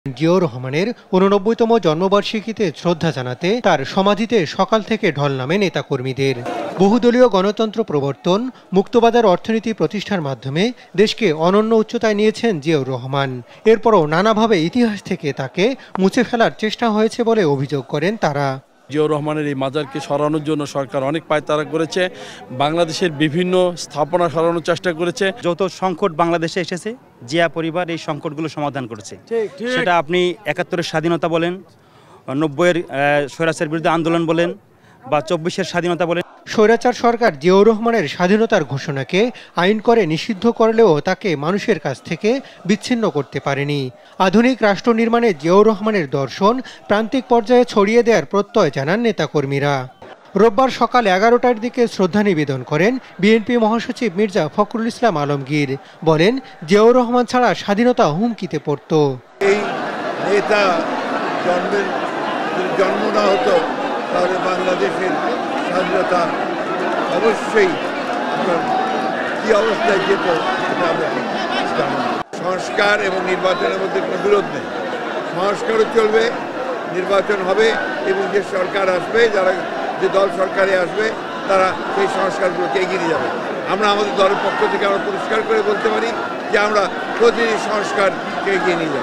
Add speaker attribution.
Speaker 1: জিয়াউর রহমানের ৮৯তম জন্মবার্ষিকীতে শ্রদ্ধা জানাতে তার সমাধিতে সকাল থেকে ঢল নামে নেতাকর্মীদের। বহুদলীয় গণতন্ত্র প্রবর্তন, মুক্তবাজার অর্থনীতি প্রতিষ্ঠার মাধ্যমে দেশকে অনন্য উচ্চতায় নিয়েছেন জিয়াউর রহমান। এরপরও নানাভাবে ইতিহাস থেকে তাকে মুছে ফেলার চেষ্টা হয়েছে বলে অভিযোগ করেন তারা।
Speaker 2: জিয়াউর রহমানের এই মাজারকে সরানোর জন্য সরকার অনেক পায়তারা করেছে, বাংলাদেশের বিভিন্ন স্থাপনা সরানোর চেষ্টা করেছে।
Speaker 3: যত সংকট বাংলাদেশে এসেছে জিয়া পরিবার এই সংকটগুলো সমাধান করেছে। সেটা আপনি ৭১-এর স্বাধীনতা বলেন, ৯০-এর স্বৈরাচার বিরুদ্ধে আন্দোলন বলেন, বা ২৪-এর স্বাধীনতা বলেন।
Speaker 1: স্বৈরাচার সরকার জিয়াউর রহমানের স্বাধীনতার ঘোষণাকে আইন করে নিষিদ্ধ করলেও তাকে মানুষের কাছ থেকে বিচ্ছিন্ন করতে পারেনি। আধুনিক রাষ্ট্র নির্মাণে জিয়াউর রহমানের দর্শন প্রান্তিক পর্যায়ে ছড়িয়ে দেওয়ার প্রত্যয় জানান নেতাকর্মীরা। রোববার সকাল ১১টার দিকে শ্রদ্ধা নিবেদন করেন বিএনপি মহাসচিব মির্জা ফখরুল ইসলাম আলমগীর। বলেন, জিয়াউর রহমান ছাড়া স্বাধীনতা হুমকিতে পড়ত।
Speaker 4: এই নেতা জন্ম না হতো তাহলে বাংলাদেশের স্বাধীনতা অবশ্যই কি অবস্থায় যেত সেটা আমরা জানি। সংস্কার এবং নির্বাচনের মধ্যে কোনো বিরোধ নেই। সংস্কারও চলবে, নির্বাচন হবে, এবং যে সরকার আসবে, যে দল সরকারে আসবে তারা সেই সংস্কারগুলোকে এগিয়ে নিয়ে যাবে। আমরা আমাদের দলের পক্ষ থেকে আমরা পরিষ্কার করে বলতে পারি যে আমরা প্রতিটি সংস্কারকে এগিয়ে নিয়ে যাব।